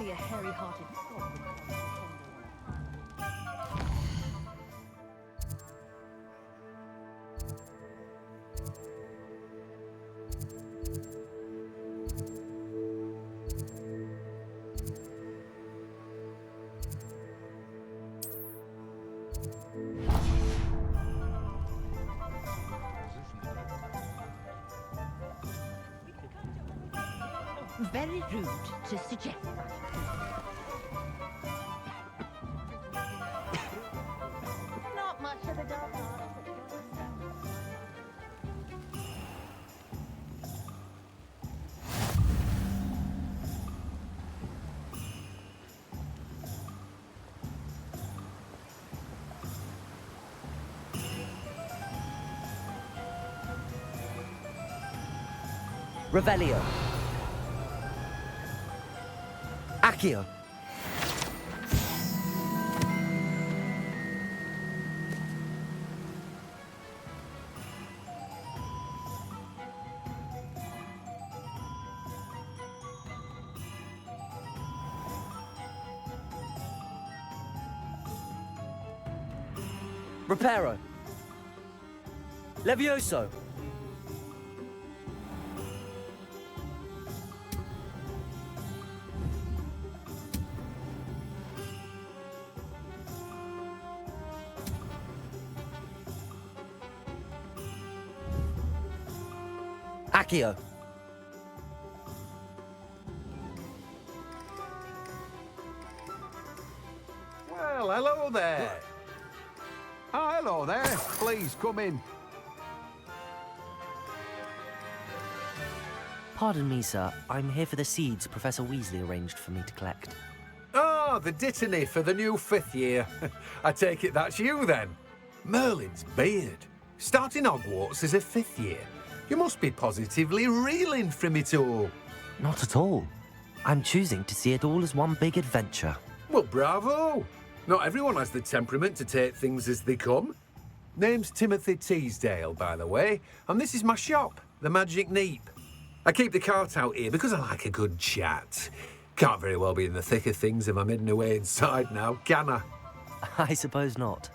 Only a hairy-hearted frog would cross the tender line. Very rude to suggest that. Not much of a dog. Revelio. Accio. Reparo. Levioso. Accio. Well, hello there. Ah, hello there. Please, come in. Pardon me, sir. I'm here for the seeds Professor Weasley arranged for me to collect. Oh, the dittany for the new 5th year. I take it that's you, then. Merlin's beard. Starting Hogwarts as a 5th year. You must be positively reeling from it all. Not at all. I'm choosing to see it all as one big adventure. Well, bravo. Not everyone has the temperament to take things as they come. Name's Timothy Teasdale, by the way, and this is my shop, the Magic Neep. I keep the cart out here because I like a good chat. Can't very well be in the thick of things if I'm hidden away inside now, can I? I suppose not.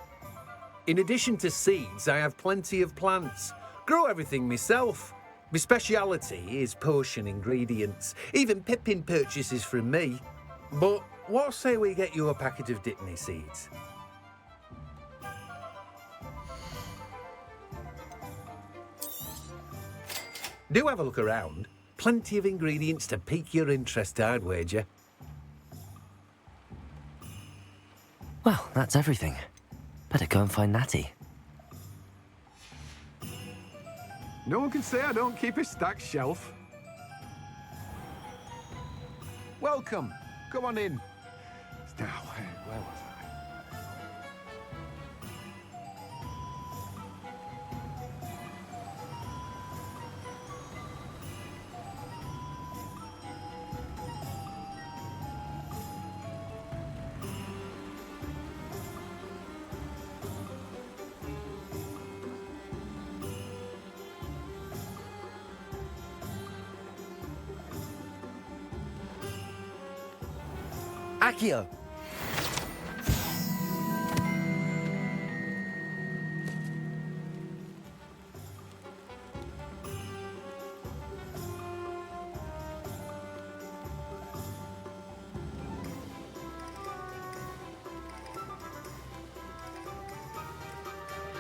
In addition to seeds, I have plenty of plants. Grow everything myself. My speciality is potion ingredients. Even Pippin purchases from me. But what say we get you a packet of Dittany seeds? Do have a look around. Plenty of ingredients to pique your interest, I'd wager. Well, that's everything. Better go and find Natty. No one can say I don't keep a stacked shelf. Welcome. Come on in. Now, where was I? Accio.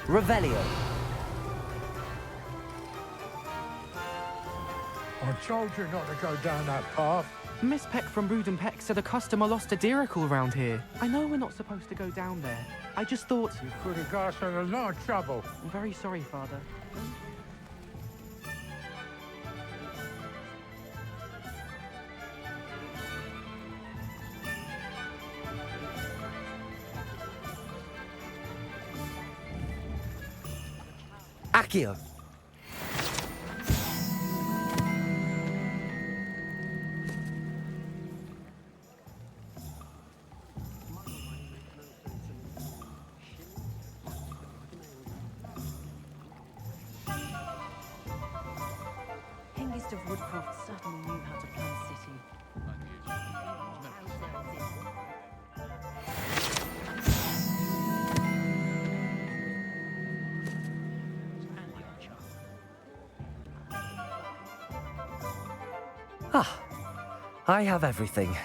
Revelio. I told you not to go down that path. Miss Peck from Brood and Peck said a customer lost a deeracle around here. I know we're not supposed to go down there. I just thought... You could have got us in a lot of trouble. I'm very sorry, Father. Accio. Mr. Woodcroft certainly knew how to plan a city. Ah, I have everything.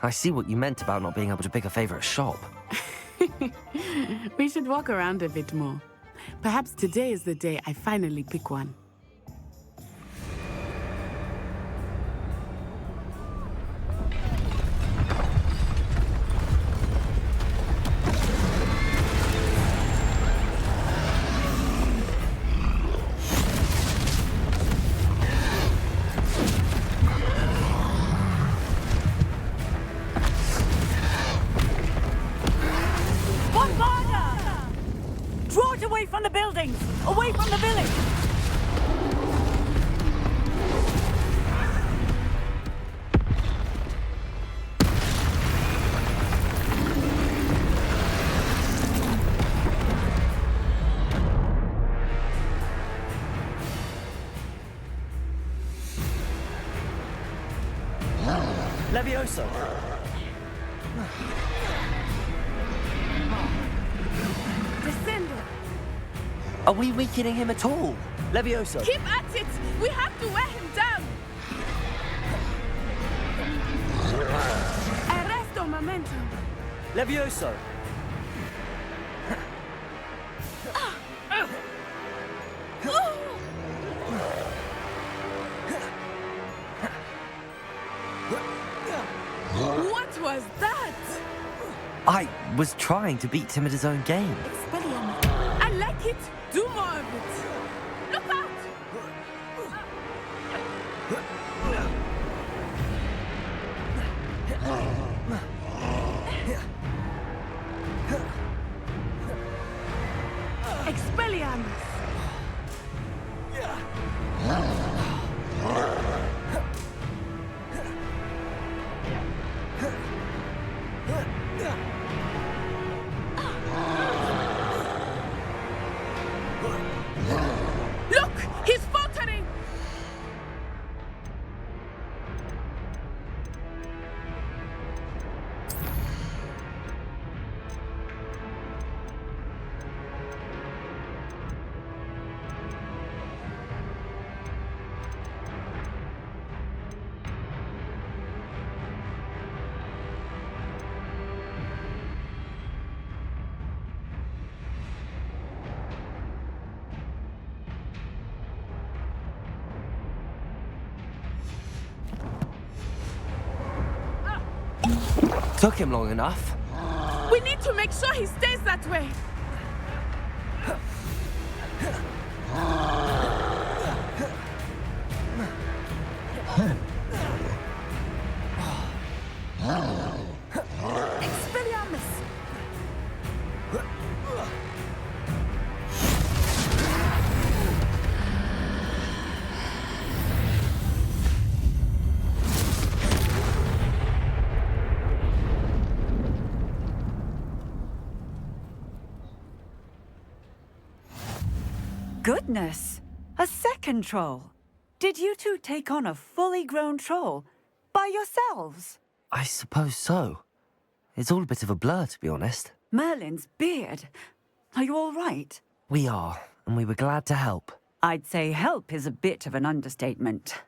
I see what you meant about not being able to pick a favorite shop. We should walk around a bit more. Perhaps today is the day I finally pick one. Draw it away from the buildings! Away from the village! Levioso! Descend! Are we weakening him at all? Levioso! Keep at it! We have to wear him down! Arresto momentum! Levioso! What was that? I was trying to beat him at his own game. Expelliarmus. I like it! Do more of it! Look out! Expelliarmus! Look! He's faltering! Took him long enough. We need to make sure he stays that way. Expelliarmus! Goodness! A second troll! Did you two take on a fully grown troll? By yourselves? I suppose so. It's all a bit of a blur, to be honest. Merlin's beard. Are you all right? We are, and we were glad to help. I'd say help is a bit of an understatement.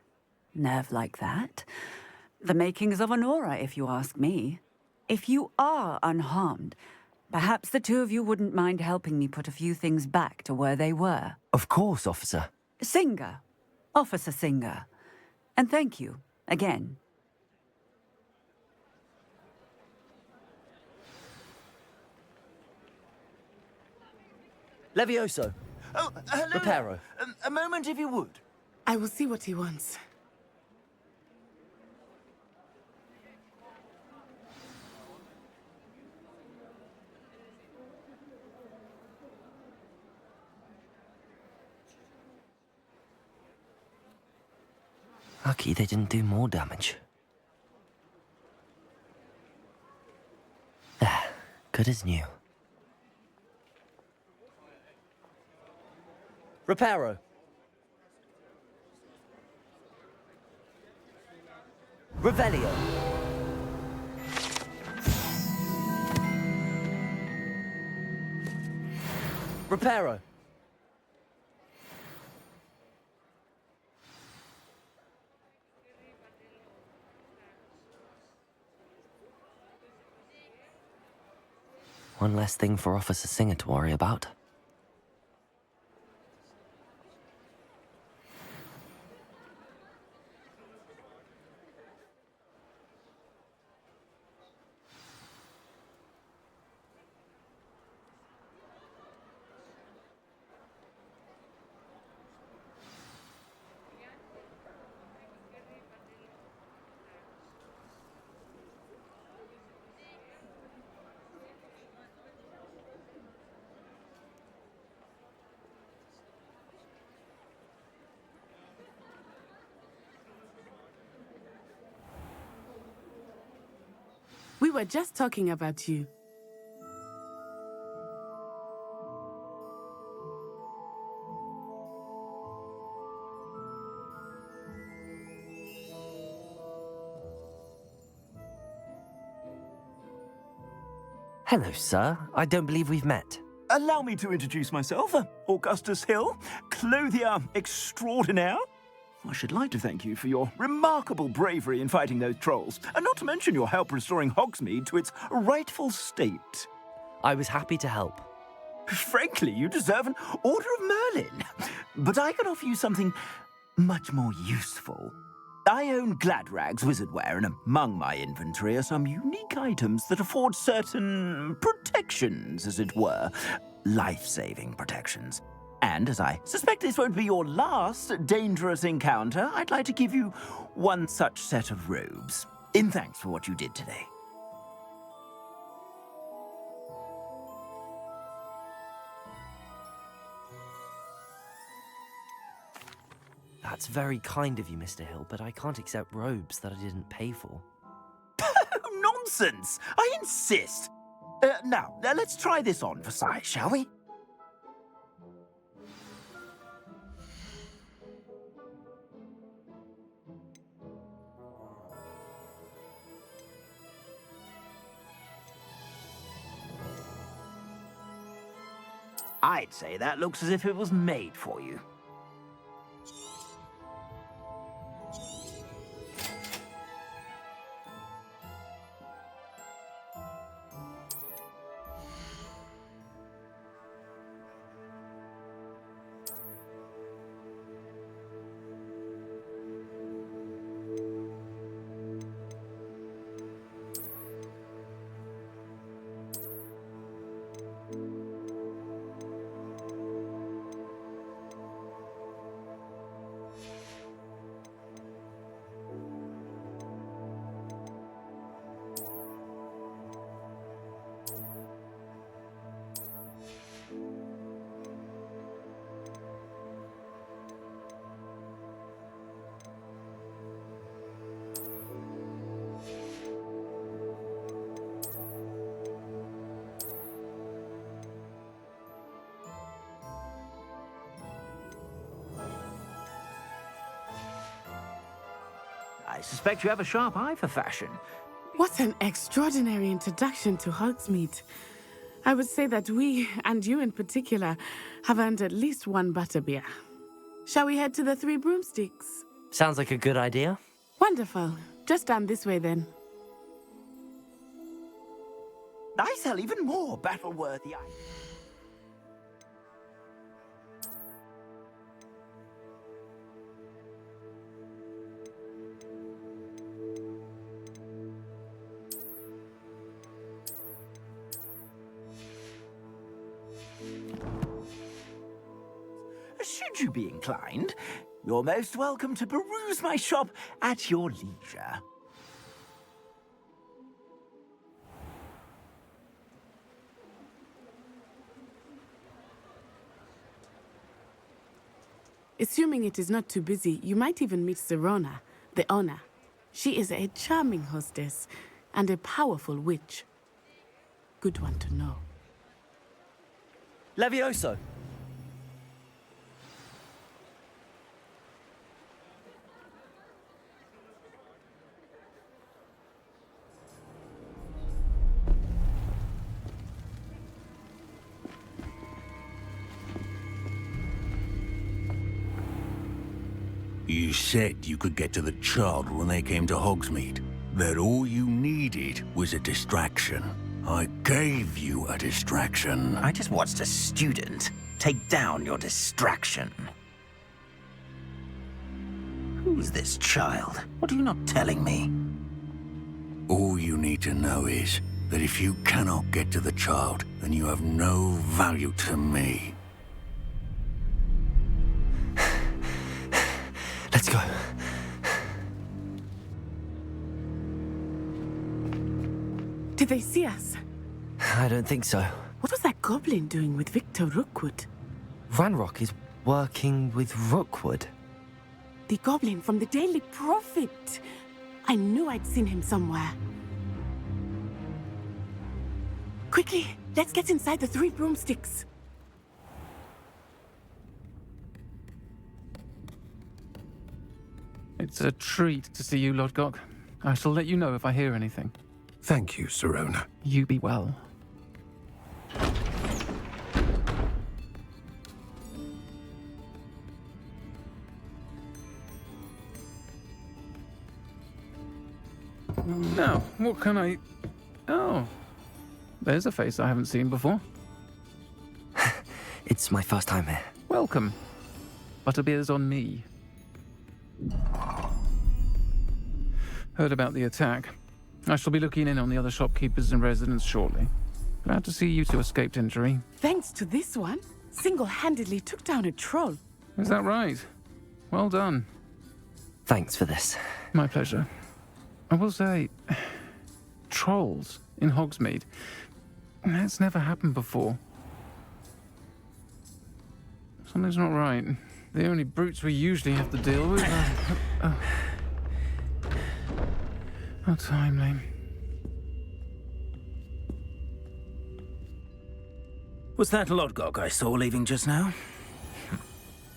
Nerve like that. The makings of an aura, if you ask me. If you are unharmed, perhaps the two of you wouldn't mind helping me put a few things back to where they were. Of course, officer. Singer. Officer Singer. And thank you, again. Levioso. Oh, hello. Reparo. A moment, if you would. I will see what he wants. Lucky they didn't do more damage. There, good as new. Reparo. Revelio. Reparo. One less thing for Officer Singer to worry about. We were just talking about you. Hello, sir. I don't believe we've met. Allow me to introduce myself. Augustus Hill, clothier extraordinaire. I should like to thank you for your remarkable bravery in fighting those trolls, and not to mention your help restoring Hogsmede to its rightful state. I was happy to help. Frankly, you deserve an Order of Merlin. But I can offer you something much more useful. I own Gladrag's wizardware, and among my inventory are some unique items that afford certain protections, as it were. Life-saving protections. And as I suspect this won't be your last dangerous encounter, I'd like to give you one such set of robes, in thanks for what you did today. That's very kind of you, Mr. Hill, but I can't accept robes that I didn't pay for. Nonsense! I insist! Now, let's try this on for size, shall we? I'd say that looks as if it was made for you. I suspect you have a sharp eye for fashion. What an extraordinary introduction to Hogsmeade. I would say that we, and you in particular, have earned at least one butterbeer. Shall we head to the Three Broomsticks? Sounds like a good idea. Wonderful. Just down this way then. I sell even more battle-worthy items. Should you be inclined, you're most welcome to peruse my shop at your leisure. Assuming it is not too busy, you might even meet Serona, the owner. She is a charming hostess and a powerful witch. Good one to know. Levioso. You said you could get to the child when they came to Hogsmeade. That all you needed was a distraction. I gave you a distraction. I just watched a student take down your distraction. Who's this child? What are you not telling me? All you need to know is that if you cannot get to the child, then you have no value to me. Let's go. Did they see us? I don't think so. What was that goblin doing with Victor Rookwood? Ranrock is working with Rookwood. The goblin from the Daily Prophet. I knew I'd seen him somewhere. Quickly, let's get inside the 3 broomsticks. It's a treat to see you, Lodgok. I shall let you know if I hear anything. Thank you, Sirona. You be well. Now, what can I... Oh, there's a face I haven't seen before. It's my first time here. Welcome. Butterbeer's on me. Heard about the attack. I shall be looking in on the other shopkeepers and residents shortly. Glad to see you two escaped injury. Thanks to this one, single-handedly took down a troll. Is that right? Well done. Thanks for this. My pleasure. I will say, trolls in Hogsmeade. That's never happened before. Something's not right. The only brutes we usually have to deal with are... How timely. Was that Lodgok I saw leaving just now?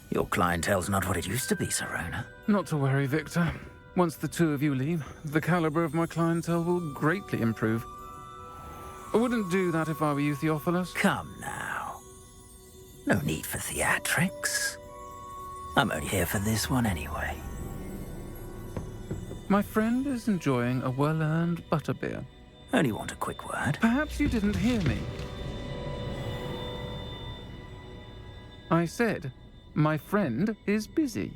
Your clientele's not what it used to be, Sirona. Not to worry, Victor. Once the two of you leave, the caliber of my clientele will greatly improve. I wouldn't do that if I were you, Theophilus. Come now. No need for theatrics. I'm only here for this one anyway. My friend is enjoying a well-earned butterbeer. Only want a quick word. Perhaps you didn't hear me. I said, my friend is busy.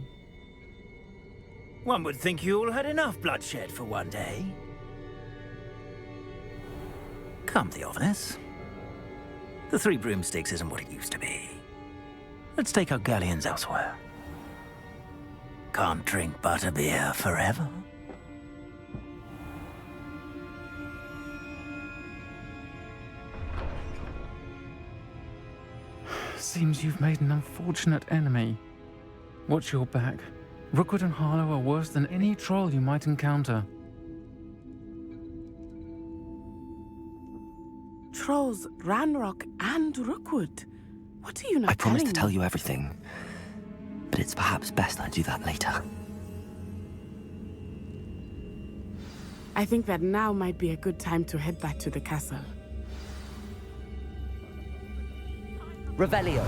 One would think you all had enough bloodshed for one day. Come, Theophilus. The 3 broomsticks isn't what it used to be. Let's take our galleons elsewhere. Can't drink butterbeer forever. Seems you've made an unfortunate enemy. Watch your back. Rookwood and Harlow are worse than any troll you might encounter. Trolls, Ranrock, and Rookwood. What are you not I promised telling to tell me? you everything, but it's perhaps best I do that later. I think that now might be a good time to head back to the castle. Revelio.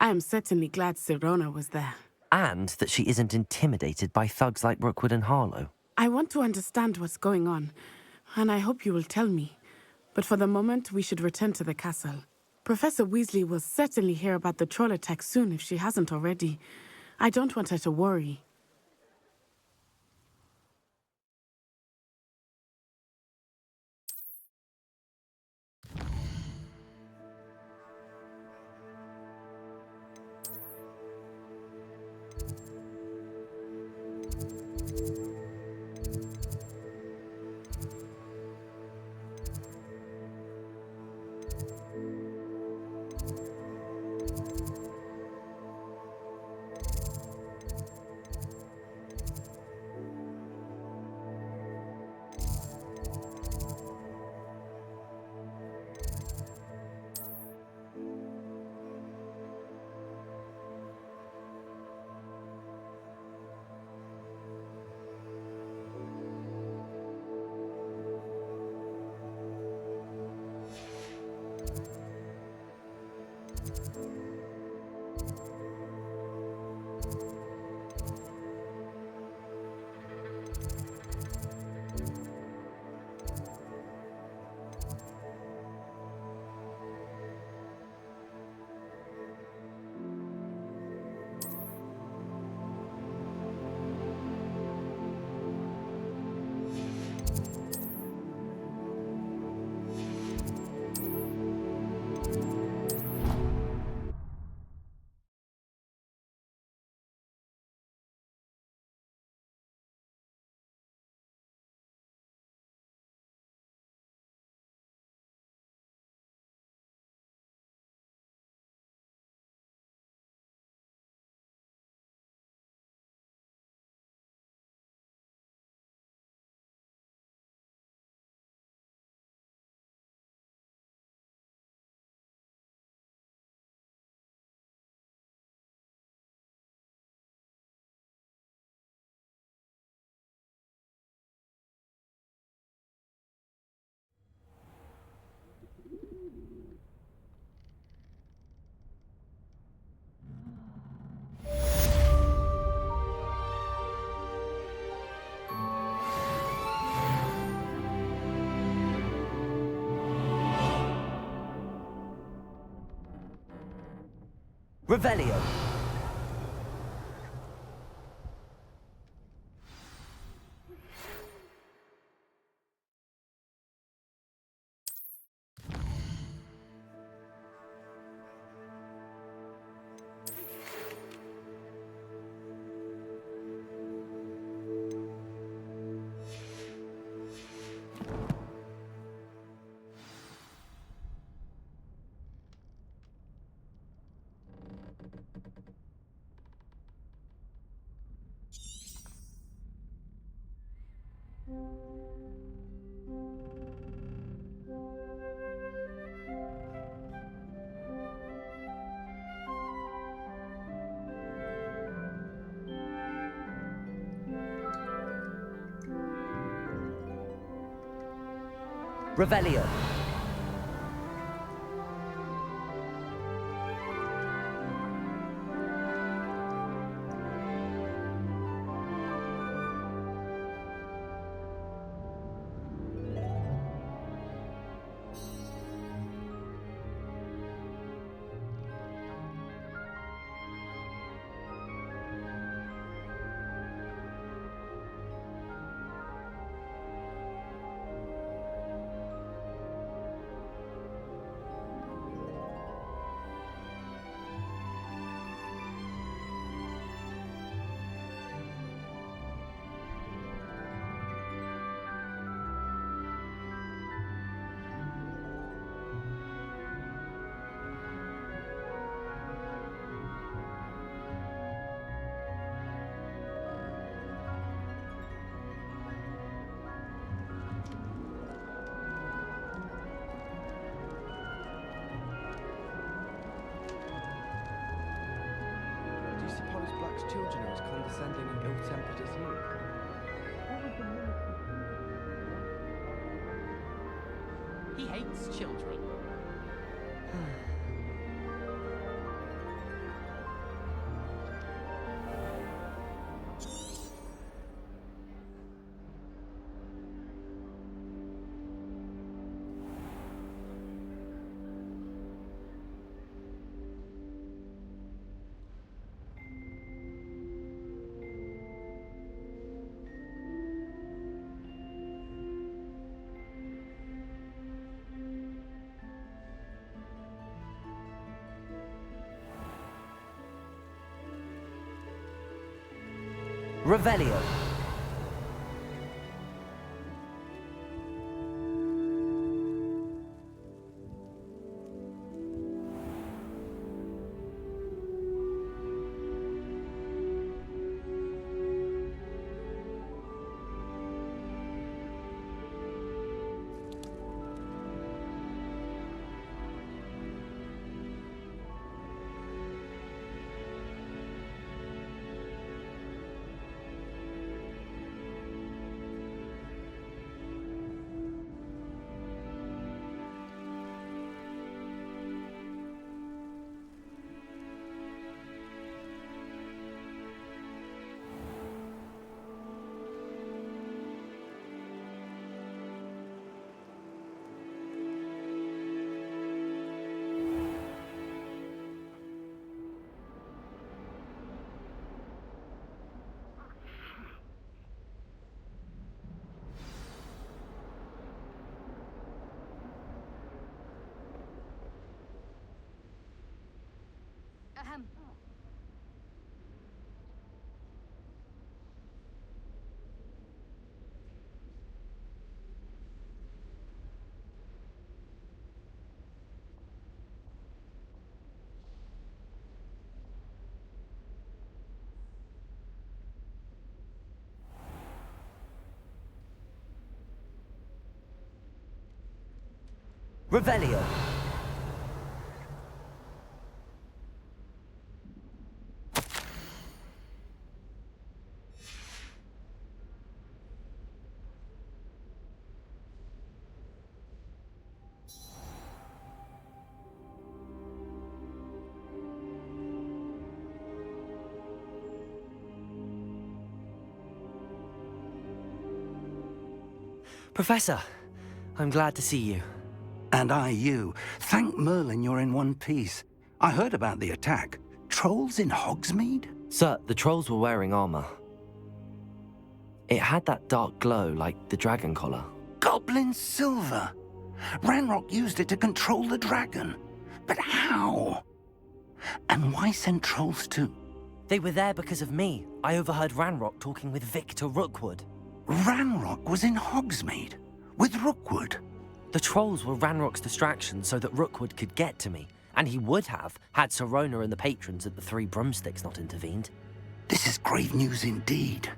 I am certainly glad Sirona was there. And that she isn't intimidated by thugs like Rookwood and Harlow. I want to understand what's going on, and I hope you will tell me. But for the moment, we should return to the castle. Professor Weasley will certainly hear about the troll attack soon if she hasn't already. I don't want her to worry. Revelio. Revelio. Do you suppose Black's children are as condescending and ill-tempered as you? He hates children. Revelio. Revelio. Professor, I'm glad to see you. And I you. Thank Merlin you're in one piece. I heard about the attack. trolls in Hogsmede? Sir, the trolls were wearing armor. It had that dark glow like the dragon collar. Goblin silver! Ranrock used it to control the dragon. But how? And why send trolls too? They were there because of me. I overheard Ranrock talking with Victor Rookwood. Ranrock was in Hogsmeade with Rookwood. The trolls were Ranrock's distraction so that Rookwood could get to me, and he would have had Sirona and the patrons at the Three Broomsticks not intervened. This is grave news indeed.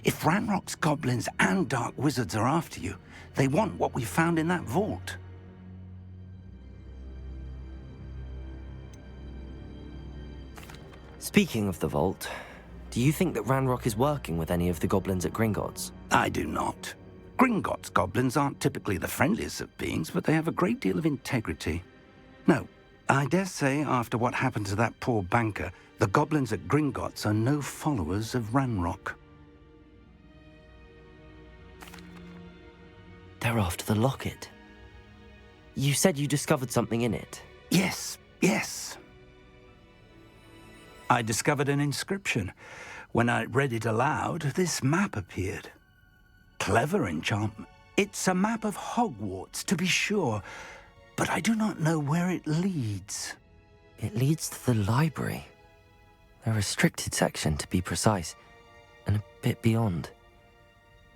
If Ranrock's goblins and dark wizards are after you, they want what we found in that vault. Speaking of the vault, do you think that Ranrock is working with any of the goblins at Gringotts? I do not. Gringotts goblins aren't typically the friendliest of beings, but they have a great deal of integrity. No, I dare say after what happened to that poor banker, the goblins at Gringotts are no followers of Ranrock. They're after the locket. You said you discovered something in it. Yes. I discovered an inscription. When I read it aloud, this map appeared. Clever enchantment. It's a map of Hogwarts, to be sure, but I do not know where it leads. It leads to the library. A restricted section, to be precise, and a bit beyond.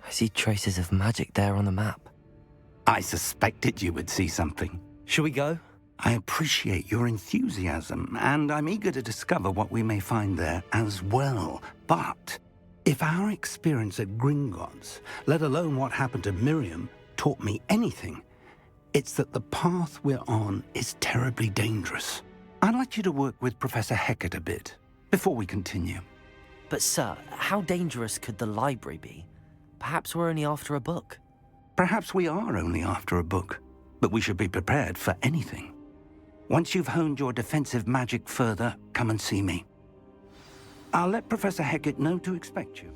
I see traces of magic there on the map. I suspected you would see something. Shall we go? I appreciate your enthusiasm, and I'm eager to discover what we may find there as well. But if our experience at Gringotts, let alone what happened to Miriam, taught me anything, it's that the path we're on is terribly dangerous. I'd like you to work with Professor Hecat a bit before we continue. But sir, how dangerous could the library be? Perhaps we're only after a book. Perhaps we are only after a book, but we should be prepared for anything. Once you've honed your defensive magic further, come and see me. I'll let Professor Hecat know to expect you.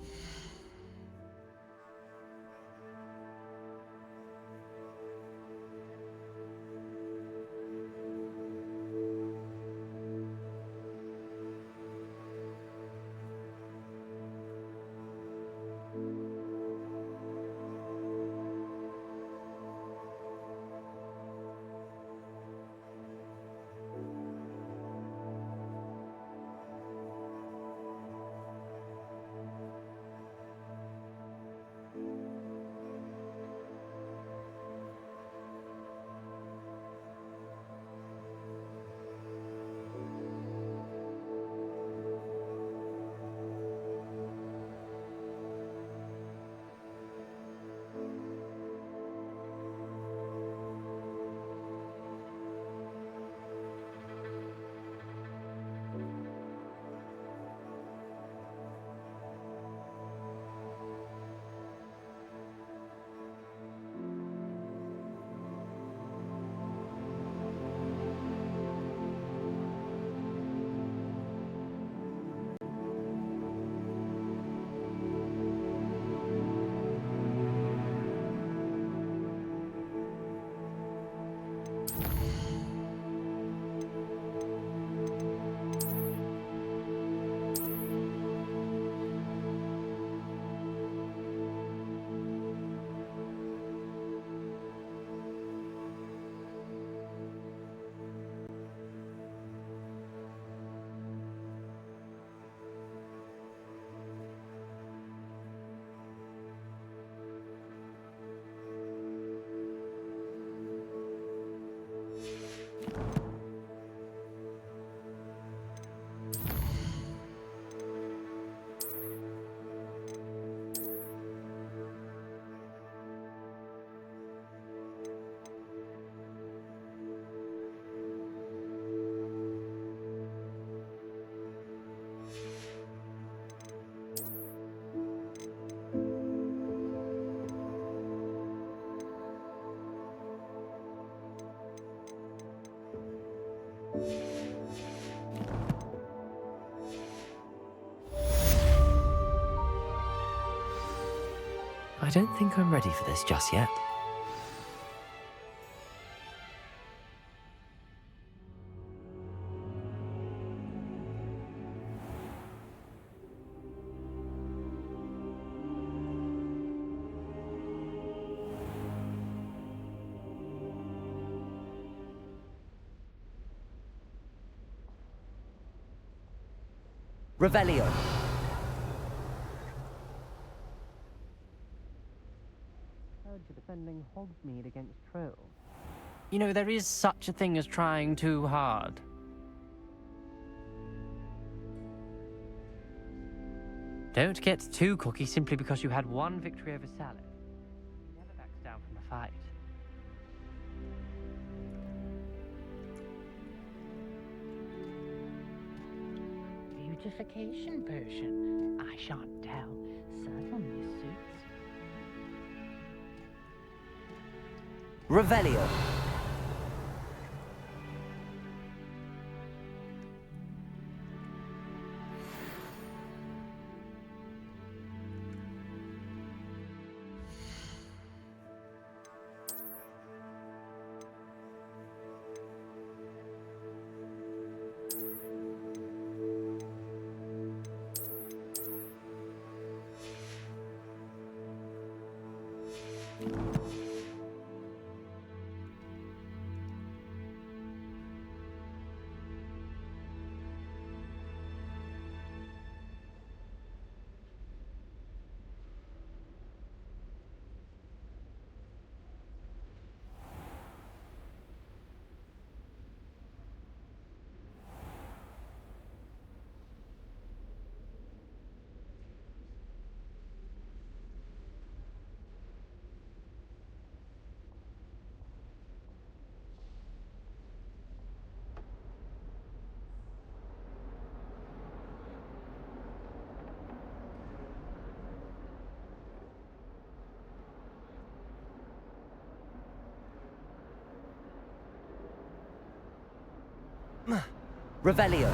I don't think I'm ready for this just yet. Revelio. Heard you're defending Hogsmede against trolls. You know, there is such a thing as trying too hard. Don't get too cocky simply because you had one victory over Salad. He never backs down from a fight. Beautification potion. I shan't tell. Certainly suits. Revelio. Revelio.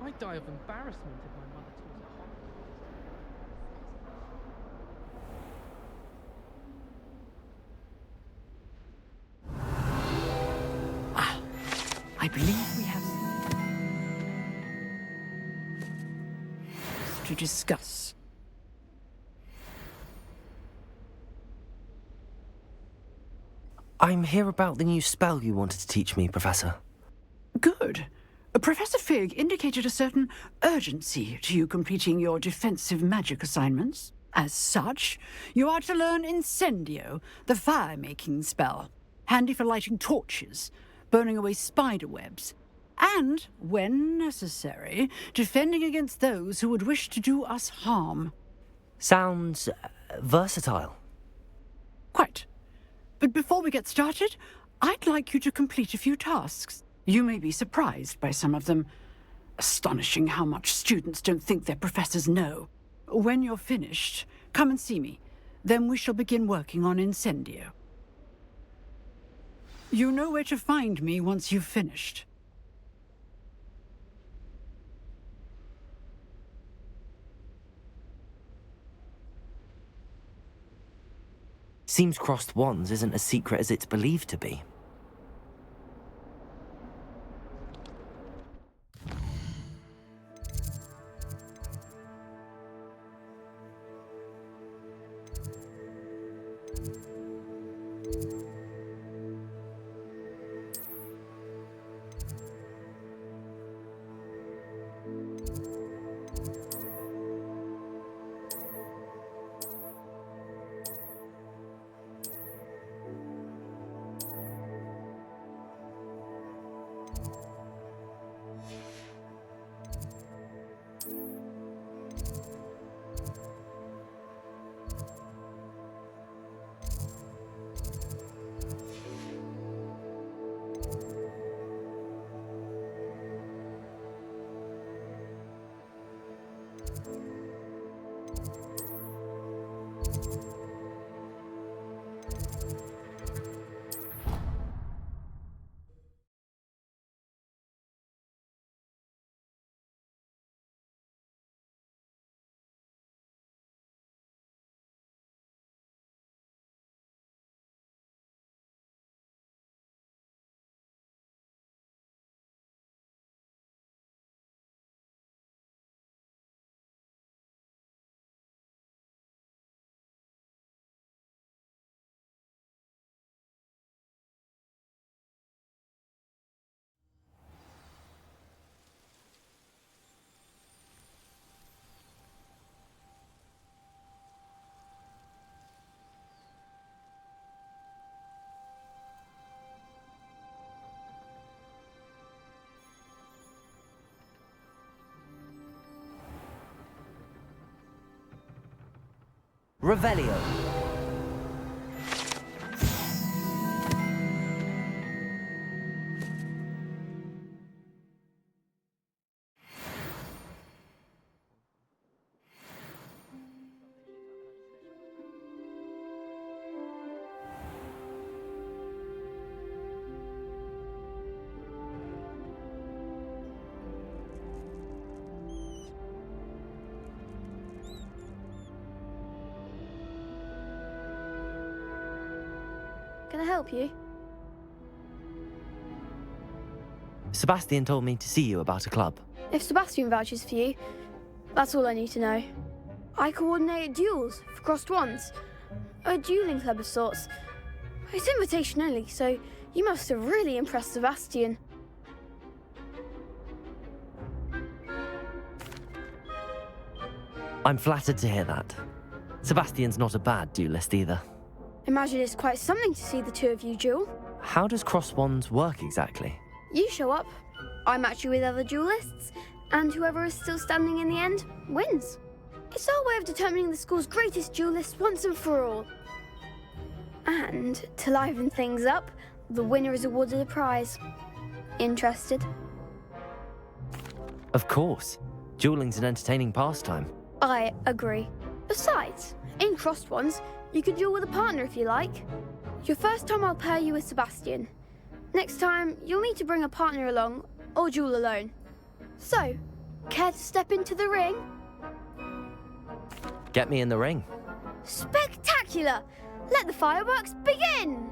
I'd die of embarrassment if my mother taught a I believe we have to discuss. I'm here about the new spell you wanted to teach me, Professor. Good. Professor Fig indicated a certain urgency to you completing your defensive magic assignments. As such, you are to learn Incendio, the fire-making spell, handy for lighting torches, burning away spider webs, and, when necessary, defending against those who would wish to do us harm. Sounds versatile. Quite. But before we get started, I'd like you to complete a few tasks. You may be surprised by some of them. Astonishing how much students don't think their professors know. When you're finished, come and see me. Then we shall begin working on Incendio. You know where to find me once you've finished. Seems crossed wands isn't as secret as it's believed to be. Revelio. Can I help you? Sebastian told me to see you about a club. If Sebastian vouches for you, that's all I need to know. I coordinate duels for crossed wands. A dueling club of sorts. It's invitation only, so you must have really impressed Sebastian. I'm flattered to hear that. Sebastian's not a bad duelist either. Imagine it's quite something to see the two of you duel. How does cross wands work exactly? You show up, I match you with other duelists, and whoever is still standing in the end wins. It's our way of determining the school's greatest duelist once and for all. And to liven things up, the winner is awarded a prize. Interested? Of course. Dueling's an entertaining pastime. I agree. Besides, in crossed ones, you can duel with a partner if you like. Your first time I'll pair you with Sebastian. Next time, you'll need to bring a partner along, or duel alone. So, care to step into the ring? Get me in the ring. Spectacular! Let the fireworks begin!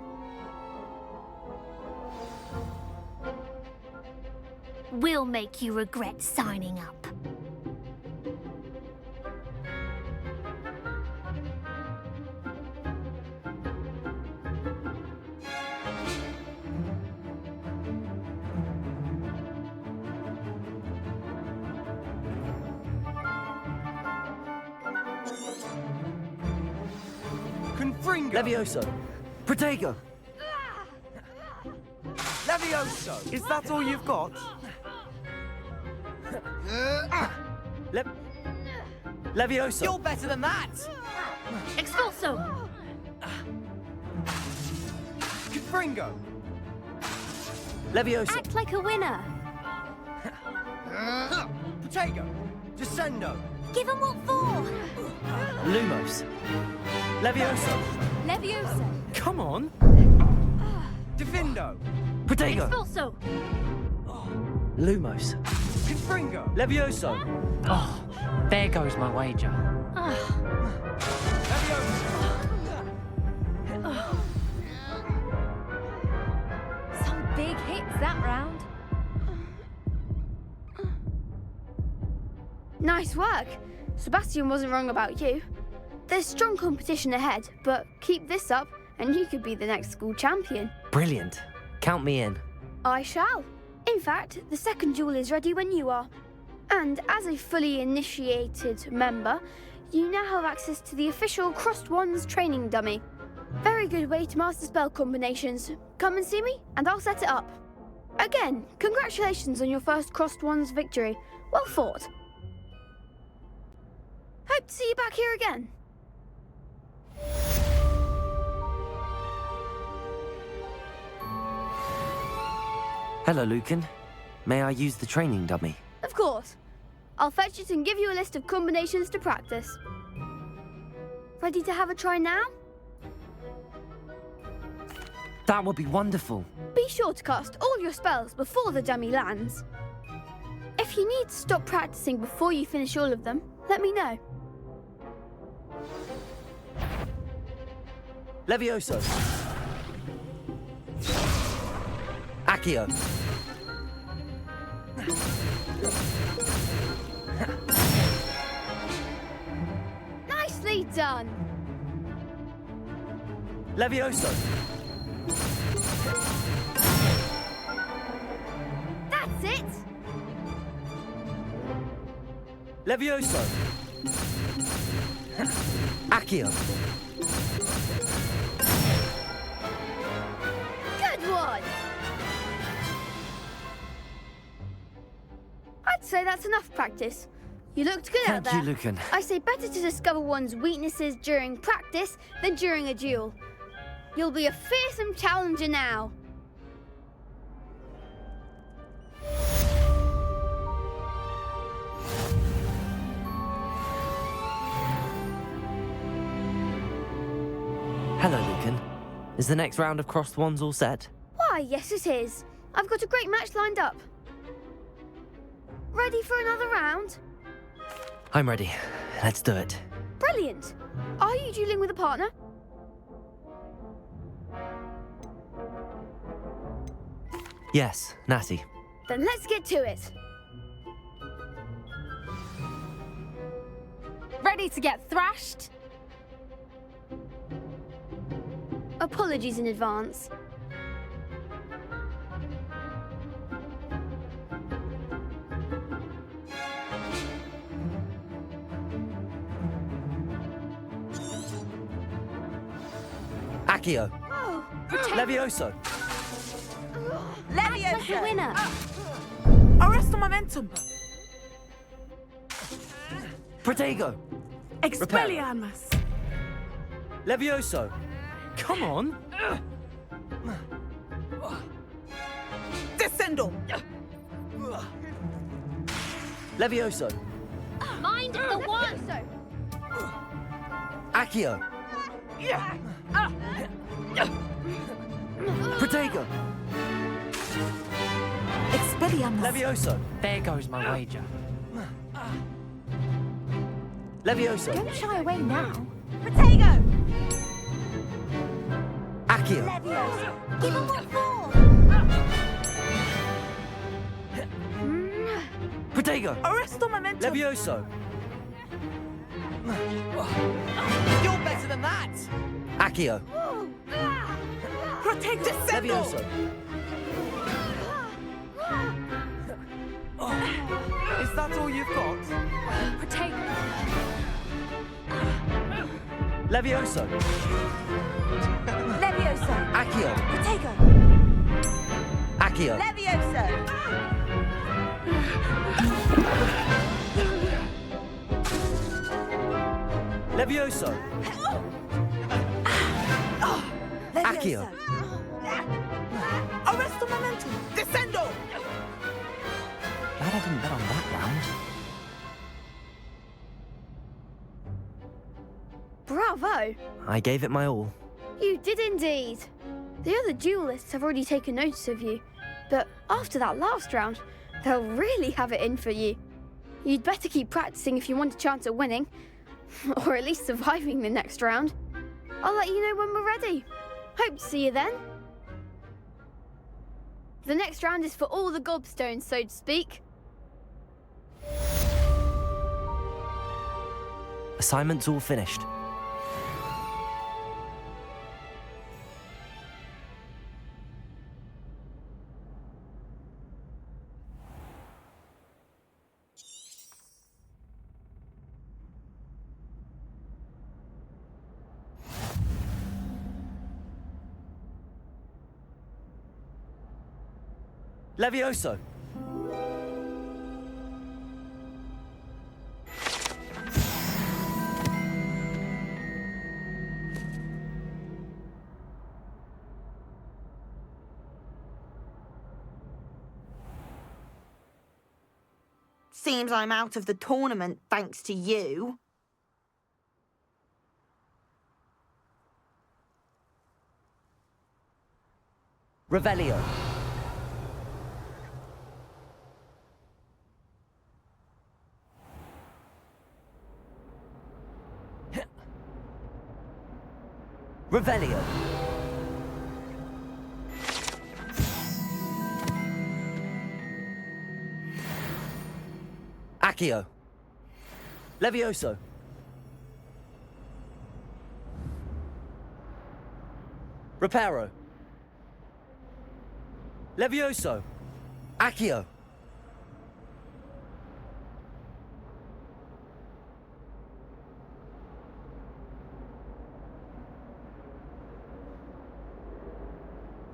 We'll make you regret signing up. Levioso! Protego! Levioso! Is that all you've got? Levioso! You're better than that! Expulso! Confringo! Levioso! Act like a winner. Protego! Descendo! Give 'em what for. Lumos! Levioso! Leviosa. Come on! Defindo! Protego! Expulso. Lumos! Confringo! Levioso! Oh, there goes my wager. Some big hits that round. Nice work. Sebastian wasn't wrong about you. There's strong competition ahead, but keep this up and you could be the next school champion. Brilliant. Count me in. I shall. In fact, the second duel is ready when you are. And as a fully initiated member, you now have access to the official Crossed Wands training dummy. Very good way to master spell combinations. Come and see me, and I'll set it up. Again, congratulations on your first Crossed Wands victory. Well fought. Hope to see you back here again. Hello, Lucan. May I use the training dummy? Of course. I'll fetch it and give you a list of combinations to practice. Ready to have a try now? That would be wonderful. Be sure to cast all your spells before the dummy lands. If you need to stop practicing before you finish all of them, let me know. Levioso! Accio! Nicely done! Levioso! That's it! Levioso! Accio! Good one! I'd say that's enough practice. You looked good out there. Thank you, Lucan. I say better to discover one's weaknesses during practice than during a duel. You'll be a fearsome challenger now. Hello, Lucan. Is the next round of crossed wands all set? Why, yes it is. I've got a great match lined up. Ready for another round? I'm ready. Let's do it. Brilliant. Are you dueling with a partner? Yes, Natty. Then let's get to it. Ready to get thrashed? Apologies in advance. Accio. Oh, Levioso. Leviosa! Winner. Arresto momentum. Protego. Expelliarmus. Levioso. Come on. Descendo. Levioso. Mind the one. Accio. Protego. Expelliarmus. Levioso. There goes my wager. Levioso. Don't shy away now. Protego! Accio. Leviosa! Give him what for! Protego. Arresto momentum. Levioso. You're better than that! Accio. Protect descendo. Levioso. Is that all you've got? Protego. Levioso. Leviosa! Accio. Protego! Accio. Leviosa! Levioso. Accio. Arresto momentum. Descendo. Glad I didn't bet on that round. Bravo! I gave it my all. You did indeed. The other duelists have already taken notice of you, but after that last round, they'll really have it in for you. You'd better keep practicing if you want a chance at winning, or at least surviving the next round. I'll let you know when we're ready. Hope to see you then. The next round is for all the gobstones, so to speak. Assignment's all finished. Levioso. Seems I'm out of the tournament thanks to you. Revelio. Revelio. Accio. Levioso. Reparo. Levioso. Accio.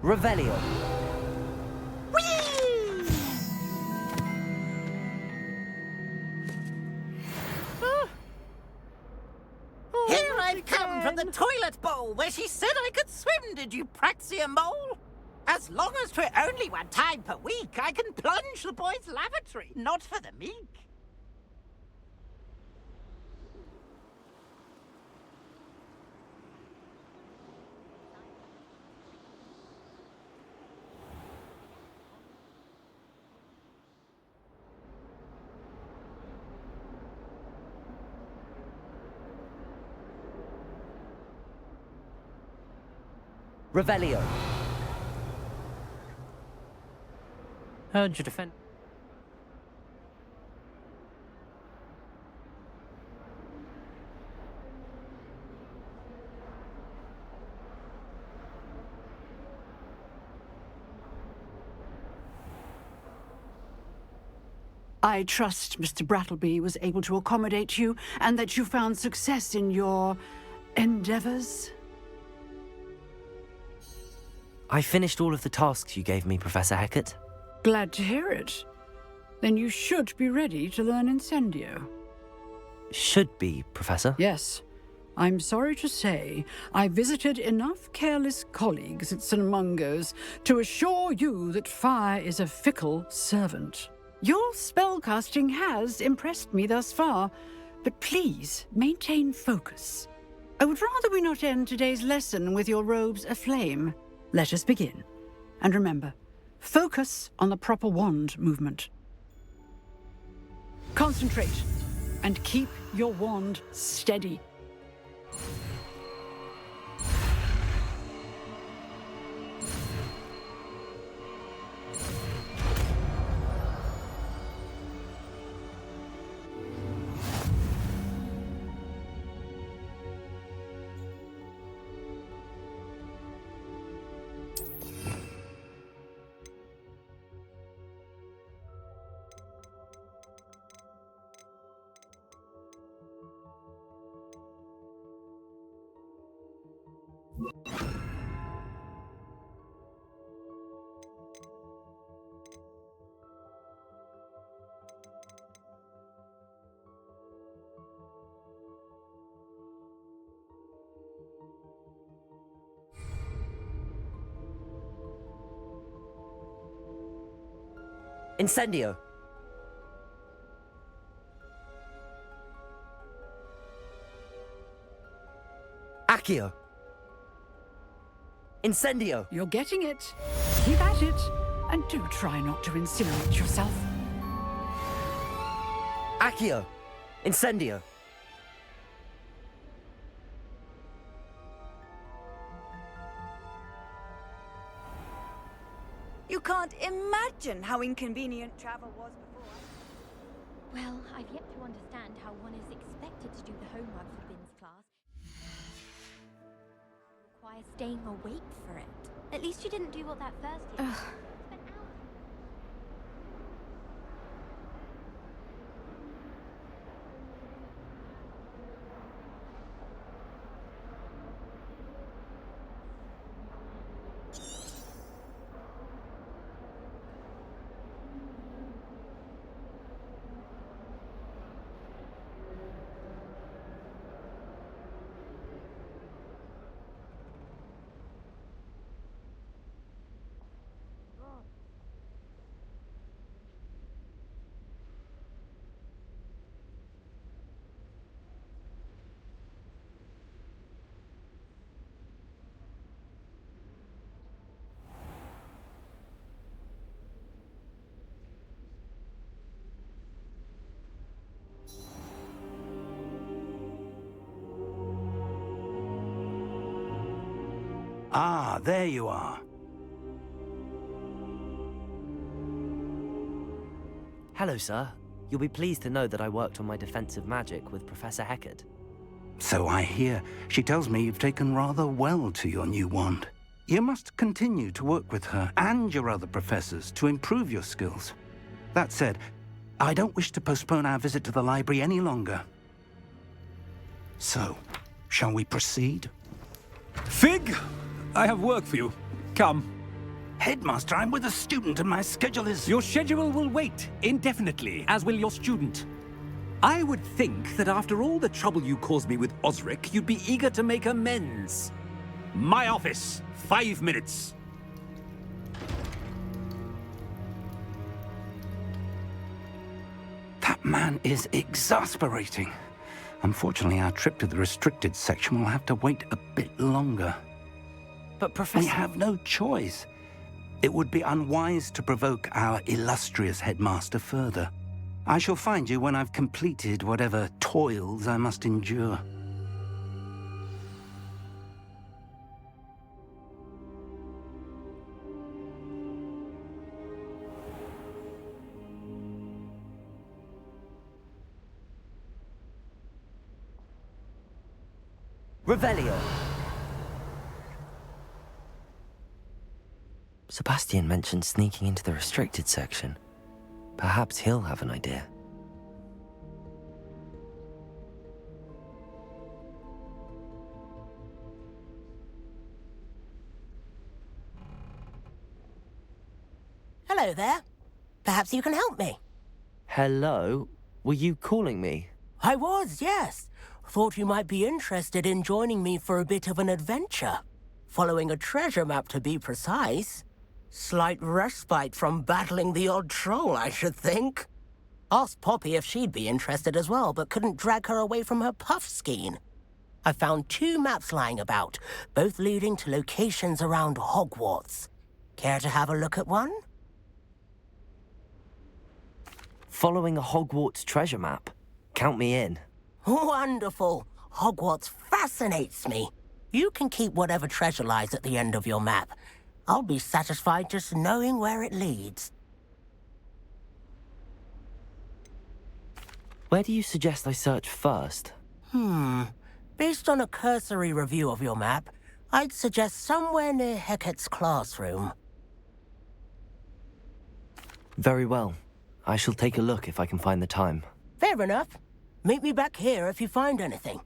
Revelio. from the toilet bowl where she said I could swim, did you praxia mole? As long as 'twere only 1 time per week, I can plunge the boys' lavatory, not for the meek. Revelio. Heard you defend. I trust Mr. Brattleby was able to accommodate you and that you found success in your endeavors. I finished all of the tasks you gave me, Professor Hecat. Glad to hear it. Then you should be ready to learn Incendio. Should be, Professor? Yes. I'm sorry to say, I visited enough careless colleagues at St. Mungo's to assure you that fire is a fickle servant. Your spellcasting has impressed me thus far, but please maintain focus. I would rather we not end today's lesson with your robes aflame. Let us begin. And remember, focus on the proper wand movement. Concentrate and keep your wand steady. Incendio. Accio. Incendio. You're getting it. Keep at it. And do try not to incinerate yourself. Accio. Incendio. You can't imagine how inconvenient travel was before. Well, I've yet to understand how one is expected to do the homework for Bin's class. Require staying awake for it. At least you didn't do what that first year. Spent hours. Ah, there you are. Hello, sir. You'll be pleased to know that I worked on my defensive magic with Professor Hecat. So I hear. She tells me you've taken rather well to your new wand. You must continue to work with her and your other professors to improve your skills. That said, I don't wish to postpone our visit to the library any longer. So, shall we proceed? Fig! I have work for you. Come. Headmaster, I'm with a student and my schedule is... Your schedule will wait indefinitely, as will your student. I would think that after all the trouble you caused me with Osric, you'd be eager to make amends. My office, 5 minutes. That man is exasperating. Unfortunately, our trip to the restricted section will have to wait a bit longer. But Professor... We have no choice. It would be unwise to provoke our illustrious headmaster further. I shall find you when I've completed whatever toils I must endure. Revelio. Sebastian mentioned sneaking into the restricted section. Perhaps he'll have an idea. Hello there. Perhaps you can help me. Hello? Were you calling me? I was, yes. Thought you might be interested in joining me for a bit of an adventure. Following a treasure map, to be precise. Slight respite from battling the odd troll, I should think. Asked Poppy if she'd be interested as well, but couldn't drag her away from her puff skein. I found 2 maps lying about, both leading to locations around Hogwarts. Care to have a look at one? Following a Hogwarts treasure map? Count me in. Wonderful. Hogwarts fascinates me. You can keep whatever treasure lies at the end of your map. I'll be satisfied just knowing where it leads. Where do you suggest I search first? Based on a cursory review of your map, I'd suggest somewhere near Hecat's classroom. Very well. I shall take a look if I can find the time. Fair enough. Meet me back here if you find anything.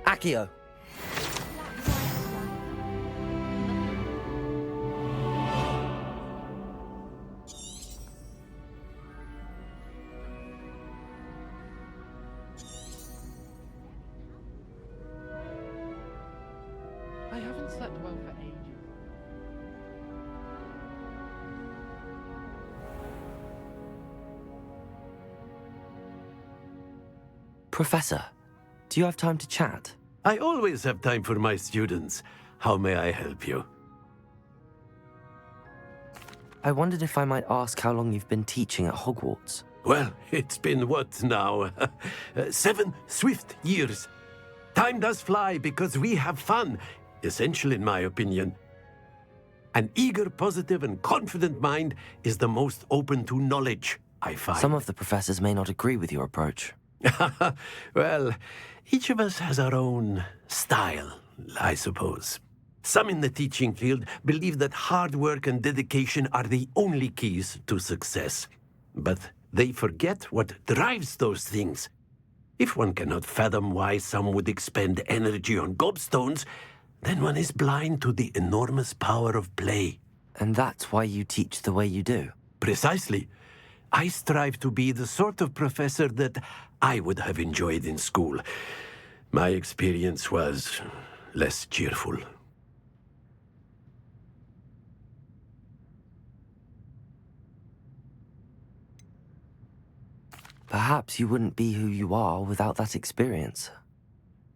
Accio. I haven't slept well for ages. Professor, do you have time to chat? I always have time for my students. How may I help you? I wondered if I might ask how long you've been teaching at Hogwarts. Well, it's been what now? 7 swift years. Time does fly because we have fun. Essential in my opinion. An eager, positive, and confident mind is the most open to knowledge, I find. Some of the professors may not agree with your approach. Well, each of us has our own style, I suppose. Some in the teaching field believe that hard work and dedication are the only keys to success. But they forget what drives those things. If one cannot fathom why some would expend energy on gobstones, then one is blind to the enormous power of play. And that's why you teach the way you do? Precisely. I strive to be the sort of professor that I would have enjoyed in school. My experience was less cheerful. Perhaps you wouldn't be who you are without that experience.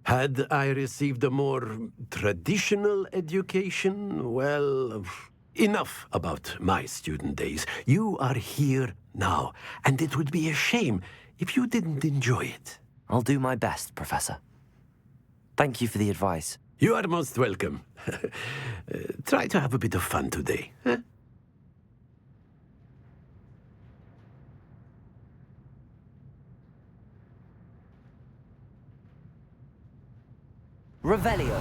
Had I received a more traditional education, well, enough about my student days. You are here now, and it would be a shame if you didn't enjoy it. I'll do my best, Professor. Thank you for the advice. You are most welcome. Try to have a bit of fun today. Huh? Revelio.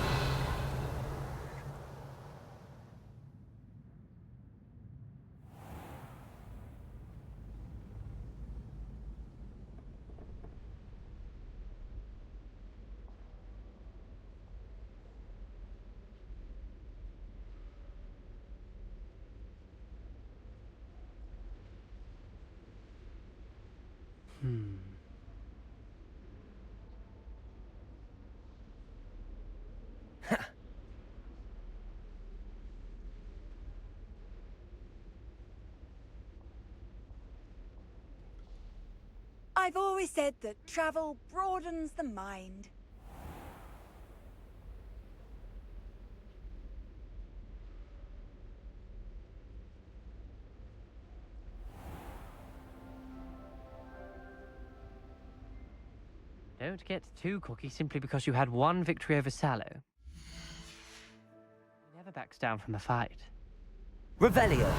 I've always said that travel broadens the mind. Don't get too cocky simply because you had one victory over Sallow. He never backs down from a fight. Revelio.